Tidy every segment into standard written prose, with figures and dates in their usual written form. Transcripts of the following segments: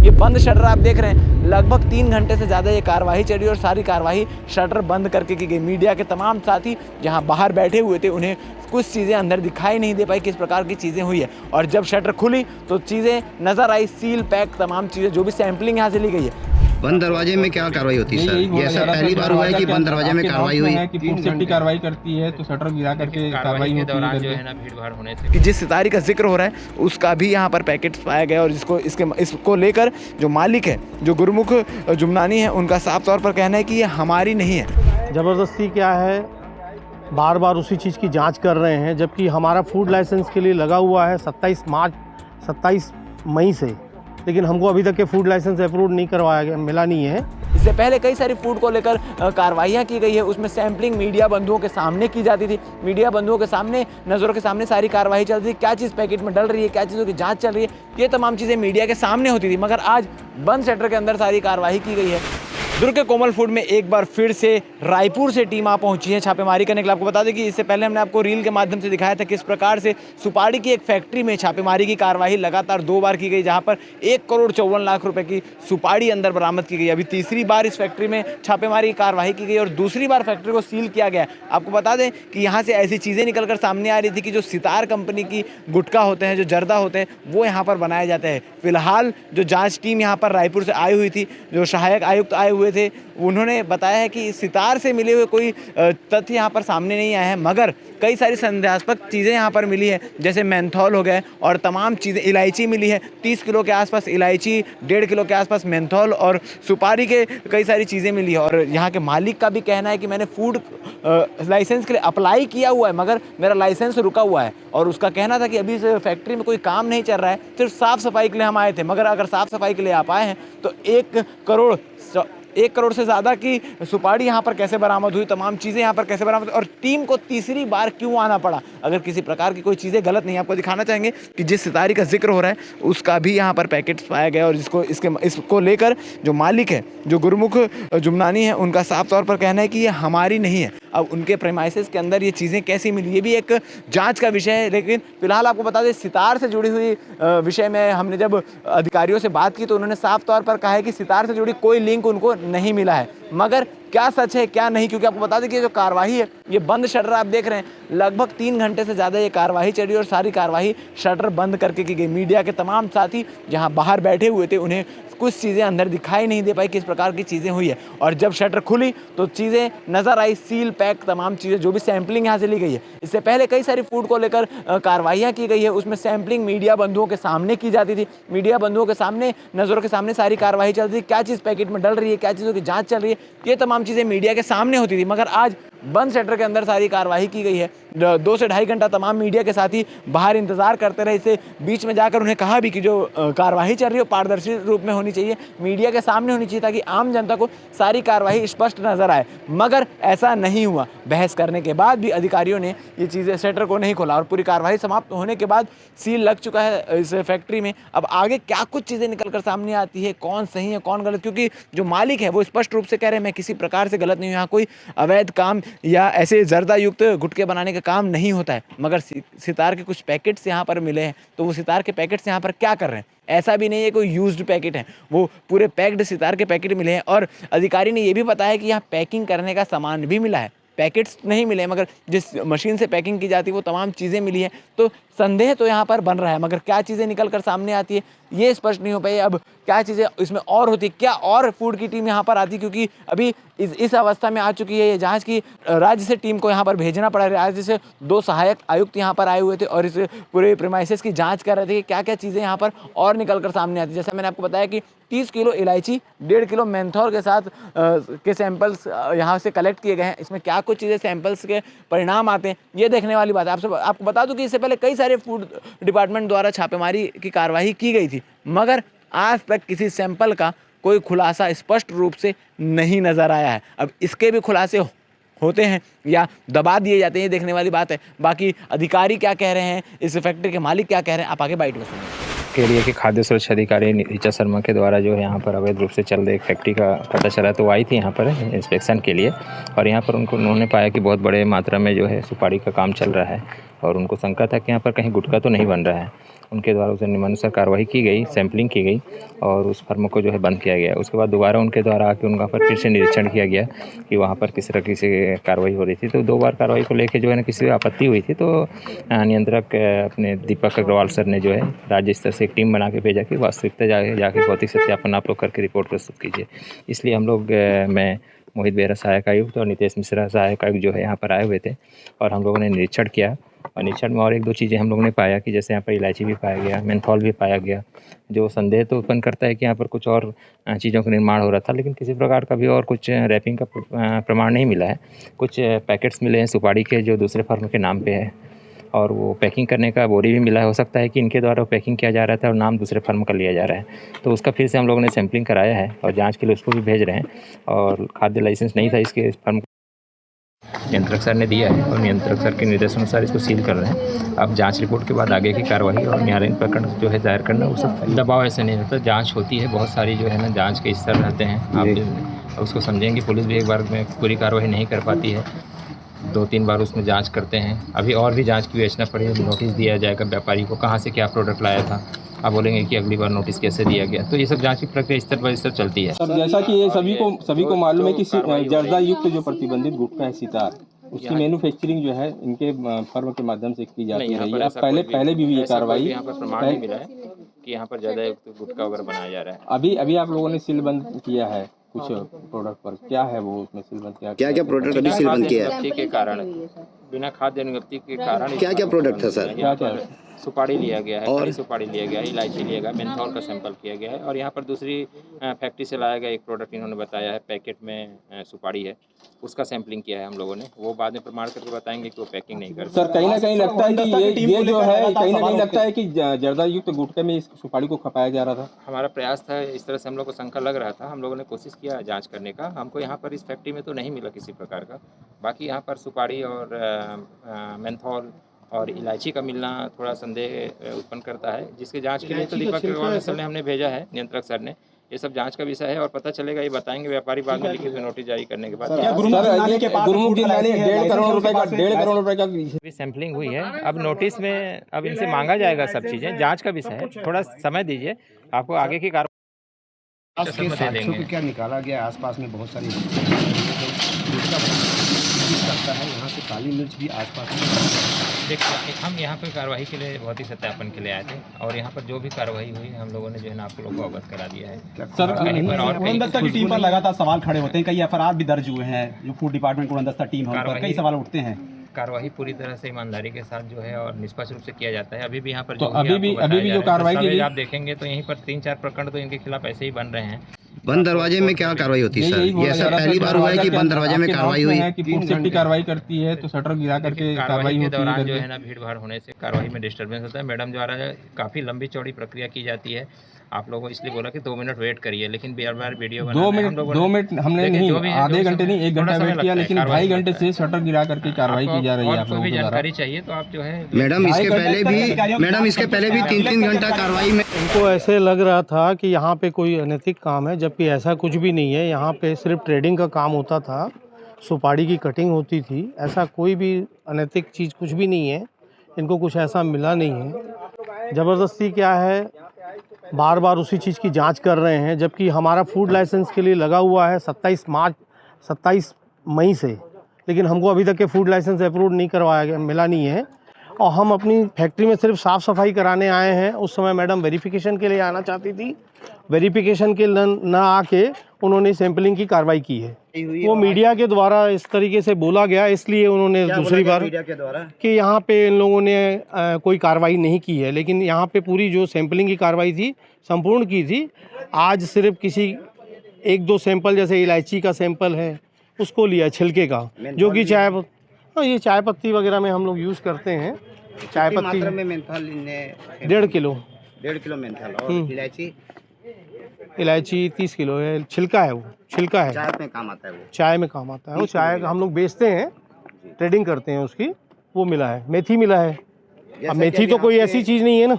ये बंद शटर आप देख रहे हैं, लगभग 3 घंटे से ज़्यादा ये कार्रवाई चली और सारी कार्रवाई शटर बंद करके की गई। मीडिया के तमाम साथी जहां बाहर बैठे हुए थे, उन्हें कुछ चीज़ें अंदर दिखाई नहीं दे पाई, किस प्रकार की चीज़ें हुई है। और जब शटर खुली तो चीज़ें नज़र आई, सील पैक तमाम चीज़ें, जो भी सैंपलिंग यहाँ से ली गई है। बंद दरवाजे में क्या कार्रवाई होती है सर? ये ऐसा पहली बार हुआ है कि बंद दरवाजे में कार्रवाई हुई है कि फूड सेफ्टी कार्रवाई करती है तो शटर गिरा करके कार्रवाई होती है जो है ना भीड़ भाड़ होने से कि जिस सितारी का जिक्र हो रहा है उसका भी यहाँ पर पैकेट्स पाया गया और इसको लेकर जो मालिक है, जो गुरमुख जुमनानी है, उनका साफ तौर पर कहना है कि ये हमारी नहीं है। ज़बरदस्ती क्या है, बार बार उसी चीज़ की जांच कर रहे हैं, जबकि हमारा फूड लाइसेंस के लिए लगा हुआ है 27 मई से, लेकिन हमको अभी तक के फूड लाइसेंस अप्रूव नहीं करवाया गया, मिला नहीं है। इससे पहले कई सारी फूड को लेकर कार्रवाइयाँ की गई है, उसमें सैंपलिंग मीडिया बंधुओं के सामने की जाती थी। मीडिया बंधुओं के सामने, नज़रों के सामने सारी कार्रवाई चलती थी, क्या चीज़ पैकेट में डल रही है, क्या चीज़ों की जाँच चल रही है, ये तमाम चीज़ें मीडिया के सामने होती थी। मगर आज बंद शटर के अंदर सारी कार्रवाई की गई है। दुर्ग के कोमल फूड में एक बार फिर से रायपुर से टीम आ पहुंची है छापेमारी करने के लिए। आपको बता दें कि इससे पहले हमने आपको रील के माध्यम से दिखाया था किस प्रकार से सुपारी की एक फैक्ट्री में छापेमारी की कार्रवाई लगातार 2 बार की गई, जहां पर 1,54,00,000 रुपए की सुपारी अंदर बरामद की गई। अभी तीसरी बार इस फैक्ट्री में छापेमारी की कार्रवाई की गई और दूसरी बार फैक्ट्री को सील किया गया। आपको बता दें कि यहाँ से ऐसी चीज़ें निकल कर सामने आ रही थी कि जो सितार कंपनी की गुटखा होते हैं, जो जर्दा होते हैं, वो यहाँ पर बनाए जाते हैं। फिलहाल जो जाँच टीम यहाँ पर रायपुर से आई हुई थी, जो सहायक आयुक्त आए हुए थे, उन्होंने बताया है कि सितार से मिले हुए कोई तथ्य यहाँ पर सामने नहीं आए हैं, मगर कई सारी संदेहास्पद चीज़ें यहाँ पर मिली है, जैसे मेंथॉल हो गए और तमाम चीज़ें। इलायची मिली है 30 किलो के आसपास इलायची, 1.5 किलो के आसपास मेंथॉल और सुपारी के कई सारी चीज़ें मिली है। और यहाँ के मालिक का भी कहना है कि मैंने फूड लाइसेंस के लिए अप्लाई किया हुआ है, मगर मेरा लाइसेंस रुका हुआ है। और उसका कहना था कि अभी इस फैक्ट्री में कोई काम नहीं चल रहा है, सिर्फ साफ़ सफाई के लिए हम आए थे। मगर अगर साफ़ सफाई के लिए आप आए हैं तो 1 करोड़ से ज़्यादा की सुपारी यहाँ पर कैसे बरामद हुई, तमाम चीज़ें यहाँ पर कैसे बरामद, और टीम को तीसरी बार क्यों आना पड़ा। अगर किसी प्रकार की कोई चीज़ें गलत नहीं, आपको दिखाना चाहेंगे कि जिस सितारी का जिक्र हो रहा है उसका भी यहाँ पर पैकेट्स पाया गया और इसको लेकर जो मालिक है, जो गुरमुख जुमनानी है, उनका साफ तौर पर कहना है कि ये हमारी नहीं है। अब उनके प्रेमाइसेस के अंदर ये चीज़ें कैसी मिली, ये भी एक जांच का विषय है। लेकिन फिलहाल आपको बता दें, सितार से जुड़ी हुई विषय में हमने जब अधिकारियों से बात की तो उन्होंने साफ तौर पर कहा है कि सितार से जुड़ी कोई लिंक उनको नहीं मिला है। मगर क्या सच है क्या नहीं, क्योंकि आपको बता दें कि जो कार्रवाई है, ये बंद शटर आप देख रहे हैं, लगभग 3 घंटे से ज़्यादा ये कार्रवाई चली और सारी कार्रवाई शटर बंद करके की गई। मीडिया के तमाम साथी जहां बाहर बैठे हुए थे, उन्हें कुछ चीज़ें अंदर दिखाई नहीं दे पाई, किस प्रकार की चीज़ें हुई है। और जब शटर खुली तो चीज़ें नज़र आई, सील पैक तमाम चीज़ें, जो भी सैंपलिंग यहाँ से ली गई है। इससे पहले कई सारी फूड को लेकर कार्रवाइयाँ की गई है, उसमें सैंपलिंग मीडिया बंधुओं के सामने की जाती थी। मीडिया बंधुओं के सामने, नज़रों के सामने सारी कार्रवाई चलती थी, क्या चीज़ पैकेट में डल रही है, क्या चीज़ों की जाँच चल रही है, ये तमाम चीज़ें मीडिया के सामने होती थी। मगर आज बंद शटर के अंदर सारी कार्रवाई की गई है। 2 से 2.5 घंटा तमाम मीडिया के साथी बाहर इंतजार करते रहे। इससे बीच में जाकर उन्हें कहा भी कि जो कार्रवाई चल रही है पारदर्शी रूप में होनी चाहिए, मीडिया के सामने होनी चाहिए, ताकि आम जनता को सारी कार्रवाई स्पष्ट नजर आए। मगर ऐसा नहीं हुआ। बहस करने के बाद भी अधिकारियों ने ये चीज़ें, शटर को नहीं खोला और पूरी कार्रवाई समाप्त होने के बाद सील लग चुका है इस फैक्ट्री में। अब आगे क्या कुछ चीज़ें निकल कर सामने आती है, कौन सही है कौन गलत, क्योंकि जो मालिक है वो स्पष्ट रूप से कह रहे हैं मैं किसी प्रकार से गलत नहीं हूँ, यहाँ कोई अवैध काम या ऐसे जर्दा युक्त गुटके बनाने का काम नहीं होता है। मगर सितार के कुछ पैकेट्स यहाँ पर मिले हैं, तो वो सितार के पैकेट्स यहाँ पर क्या कर रहे हैं? ऐसा भी नहीं है कोई यूज्ड पैकेट है, वो पूरे पैक्ड सितार के पैकेट मिले हैं। और अधिकारी ने ये भी बताया कि यहाँ पैकिंग करने का सामान भी मिला है, पैकेट्स नहीं मिले, मगर जिस मशीन से पैकिंग की जाती है वो तमाम चीज़ें मिली हैं। तो संदेह तो यहाँ पर बन रहा है, मगर क्या चीज़ें निकल कर सामने आती है ये स्पष्ट नहीं हो पाई। अब क्या चीज़ें इसमें और होती, क्या और फूड की टीम यहाँ पर आती, क्योंकि अभी इस अवस्था में आ चुकी है ये जांच की राज्य से टीम को यहाँ पर भेजना पड़ा। राज्य से 2 सहायक आयुक्त यहाँ पर आए हुए थे और इस पूरे प्रेमाइसेस की जांच कर रहे थे कि क्या क्या चीज़ें यहाँ पर और निकल कर सामने आती। जैसे मैंने आपको बताया कि 30 किलो इलायची, 1.5 किलो मेंथॉल के साथ के सैंपल्स यहाँ से कलेक्ट किए गए हैं। इसमें क्या कुछ चीज़ें सैंपल्स के परिणाम आते हैं, ये देखने वाली बात है। आपको बता दूं कि इससे पहले कई सारे फूड डिपार्टमेंट द्वारा छापेमारी की कार्रवाई की गई थी, मगर आज तक किसी सैंपल का कोई खुलासा स्पष्ट रूप से नहीं नज़र आया है। अब इसके भी खुलासे होते हैं या दबा दिए जाते हैं, ये देखने वाली बात है। बाकी अधिकारी क्या कह रहे हैं, इस फैक्ट्री के मालिक क्या कह रहे हैं, आप आगे बाइट में सुनिए। के लिए कि खाद्य सुरक्षा अधिकारी ऋचा शर्मा के द्वारा जो है यहाँ पर अवैध रूप से चल रही एक फैक्ट्री का पता चला, तो आई थी यहाँ पर इंस्पेक्शन के लिए। और यहाँ पर उन्होंने पाया कि बहुत बड़े मात्रा में जो है सुपारी का काम चल रहा है और उनको शंका था कि यहाँ पर कहीं गुटखा तो नहीं बन रहा है। उनके द्वारा उसे नियमानुसार कार्रवाई की गई, सैंपलिंग की गई और उस फर्म को जो है बंद किया गया। उसके बाद दोबारा उनके द्वारा आके उनका पर फिर से निरीक्षण किया गया कि वहाँ पर किस तरह से कार्रवाई हो रही थी। तो 2 बार कार्रवाई को लेके जो है ना किसी आपत्ति हुई थी, तो नियंत्रक अपने दीपक अग्रवाल सर ने जो है राज्य स्तर से एक टीम बना के भेजा कि वास्तविकता जाके भौतिक सत्यापन आप लोग करके रिपोर्ट प्रस्तुत कीजिए। इसलिए हम लोग मैं मोहित बेहरा सहायक आयुक्त और नितेश मिश्रा सहायक आयुक्त जो है यहाँ पर आए हुए थे और हम लोगों ने निरीक्षण किया। और निरीक्षण में और 1-2 चीज़ें हम लोगों ने पाया कि जैसे यहाँ पर इलायची भी पाया गया, मेंथॉल भी पाया गया, जो संदेह तो उत्पन्न करता है कि यहाँ पर कुछ और चीज़ों का निर्माण हो रहा था, लेकिन किसी प्रकार का भी और कुछ रैपिंग का प्रमाण नहीं मिला है। कुछ पैकेट्स मिले हैं सुपारी के जो दूसरे फर्म के नाम पे है और वो पैकिंग करने का बोरी भी मिला है। हो सकता है कि इनके द्वारा पैकिंग किया जा रहा था और नाम दूसरे फर्म का लिया जा रहा है, तो उसका फिर से हम लोगों ने सैंपलिंग कराया है और जांच के लिए उसको भी भेज रहे हैं। और खाद्य लाइसेंस नहीं था इसके फर्म नियंत्रक सर ने दिया है और नियंत्रक सर के निर्देशानुसार इसको सील कर रहे हैं। अब जांच रिपोर्ट के बाद आगे की कार्रवाई और न्यायालयीन प्रकरण जो है दायर करना, वो सब दबाव ऐसे नहीं रहता। जांच होती है, बहुत सारी जो है ना जांच के स्तर रहते हैं, आप उसको समझेंगे। पुलिस भी एक बार में पूरी कार्रवाई नहीं कर पाती है, 2-3 बार उसमें जांच करते हैं। अभी और भी जांच की विवेचना पड़ी है, नोटिस दिया जाएगा व्यापारी को कहाँ से क्या प्रोडक्ट लाया था। आप बोलेंगे कि अगली बार नोटिस कैसे दिया गया, तो ये सब जांच की प्रक्रिया स्तर बाय स्तर चलती है। सर जैसा कि ये सभी को मालूम है कि जर्दा युक्त जो प्रतिबंधित गुटखा है सितार, उसकी मैन्युफैक्चरिंग जो है इनके फर्म के माध्यम से की जाती रही है। पहले भी ये कार्रवाई यहाँ पर प्रमाण नहीं मिला है कि यहाँ पर ज़्यादा गुटखा वगैरह बनाया जा रहा है। अभी आप लोगों ने सीलबंद किया है कुछ प्रोडक्ट पर, क्या है वो उसमें सीलबंद क्या प्रोडक्ट अभी सीलबंद किया है? के कारण, बिना खाद्य अनुज्ञप्ति के कारण क्या प्रोडक्ट था सर? क्या सुपारी लिया गया है, खड़ी सुपारी लिया गया है, इलायची लिया गया, मेंथॉल का सैंपल किया गया है और यहाँ पर दूसरी फैक्ट्री से लाया गया एक प्रोडक्ट इन्होंने बताया है पैकेट में सुपारी है, उसका सैंपलिंग किया है हम लोगों ने। वो बाद में प्रमाण करके बताएंगे कि वो पैकिंग नहीं करते। सर कहीं ना कहीं लगता है कि ये जो है कहीं ना कहीं लगता है कि जर्दा युक्त गुटखे में इस सुपारी को खपाया जा रहा था। हमारा प्रयास था, इस तरह से हम लोग को शंका लग रहा था, हम लोगों ने कोशिश किया जांच करने का। हमको यहाँ पर इस फैक्ट्री में तो नहीं मिला किसी प्रकार का, बाकी यहाँ पर सुपारी और मेंथॉल और इलायची का मिलना थोड़ा संदेह उत्पन्न करता है, जिसके जांच के लिए तो दीपक अग्रवाल सर ने हमने भेजा है, नियंत्रक सर ने। ये सब जांच का विषय है और पता चलेगा, ये बताएंगे व्यापारी बाद में लिखित नोटिस जारी करने के बाद। सैंपलिंग हुई है, अब नोटिस में अब इनसे मांगा जाएगा सब चीज़ें, जांच का विषय है, थोड़ा समय दीजिए, आपको आगे की क्या निकाला गया? आसपास में बहुत सारी करता है, यहाँ से काली मिर्च भी आसपास में। देखिए हम यहाँ पर कार्रवाई के लिए भौतिक सत्यापन के लिए आए थे और यहाँ पर जो भी कार्रवाई हुई हम लोगों ने जो है ना आप लोगों को अवगत करा दिया है। सर उड़नदस्ता की टीम पर लगातार सवाल खड़े होते हैं, कई एफआईआर भी दर्ज हुए हैं, जो फूड डिपार्टमेंट उड़नदस्ता टीम है उन पर कई सवाल उठते हैं। कार्रवाई पूरी तरह से ईमानदारी के साथ जो है और निष्पक्ष रूप से किया जाता है। अभी भी यहाँ पर तो अभी भी जो कार्रवाई की आप देखेंगे तो यहीं पर 3-4 प्रकरण तो इनके खिलाफ ऐसे ही बन रहे हैं। बंद दरवाजे में क्या कार्रवाई होती है सर? ये ऐसा पहली बार हुआ है कि बंद दरवाजे में कार्रवाई हुई? कि फूड सेफ्टी कार्रवाई करती है तो शटर गिरा करके कार्रवाई के दौरान जो है ना भीड़ भाड़ होने से कार्रवाई में डिस्टर्बेंस होता है। मैडम द्वारा काफ़ी लंबी चौड़ी प्रक्रिया की जाती है। आप लोगों को इसलिए बोला कि 2 मिनट वेट करिए, लेकिन बार वीडियो 2 मिनट हमने नहीं, आधे घंटे नहीं 1 घंटा वेट किया, लेकिन 2.5 घंटे से शटर गिरा करके कार्रवाई की जा रही है। आप लोगों को जानकारी चाहिए तो आप जो है मैडम इसके पहले भी 3-3 घंटा कार्रवाई में उनको ऐसे लग रहा था कि यहाँ पे कोई अनैतिक काम है, जबकि ऐसा कुछ भी नहीं है। यहाँ पे सिर्फ ट्रेडिंग का काम होता था, सुपारी की कटिंग होती थी, ऐसा कोई भी अनैतिक चीज़ कुछ भी नहीं है। इनको कुछ ऐसा मिला नहीं है। ज़बरदस्ती क्या है, बार बार उसी चीज़ की जांच कर रहे हैं, जबकि हमारा फूड लाइसेंस के लिए लगा हुआ है 27 मई से, लेकिन हमको अभी तक के फूड लाइसेंस अप्रूव नहीं करवाया गया, मिला नहीं है। और हम अपनी फैक्ट्री में सिर्फ साफ़ सफाई कराने आए हैं। उस समय मैडम वेरिफिकेशन के लिए आना चाहती थी, वेरिफिकेशन के न आके उन्होंने सैंपलिंग की कार्रवाई की है। वो मीडिया के द्वारा इस तरीके से बोला गया, इसलिए उन्होंने दूसरी बार कि यहाँ पे इन लोगों ने कोई कार्रवाई नहीं की है, लेकिन यहाँ पे पूरी जो सैंपलिंग की कार्रवाई थी संपूर्ण की थी। आज सिर्फ किसी 1-2 सैंपल, जैसे इलायची का सैंपल है उसको लिया, छिलके का, जो कि ये चाय पत्ती वगैरह में हम लोग यूज़ करते हैं। चाय पत्ती में मेंथॉल 1.5 किलो मेंथॉल और इलायची 30 किलो है। छिलका है, वो छिलका है, चाय में काम आता है। वो चाय में काम आता है। वो चाय हम लोग बेचते हैं, ट्रेडिंग करते हैं उसकी। वो मिला है, मेथी मिला है। अब मेथी तो कोई ऐसी चीज़ नहीं है ना,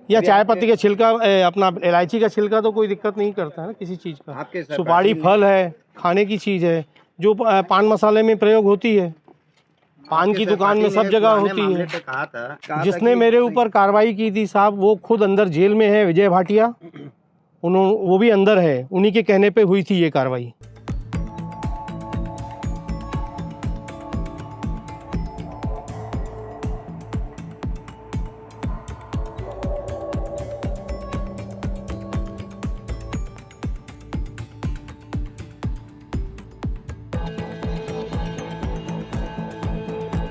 या चाय पत्ती का छिलका, अपना इलायची का छिलका तो कोई दिक्कत नहीं करता है ना किसी चीज़ का। सुपारी फल है, खाने की चीज़ है, जो पान मसाले में प्रयोग होती है। पान की दुकान में सब जगह होती है। जिसने मेरे ऊपर कार्रवाई की थी साहब, वो खुद अंदर जेल में है, विजय भाटिया। वो भी अंदर है, उन्हीं के कहने पे हुई थी ये कार्रवाई।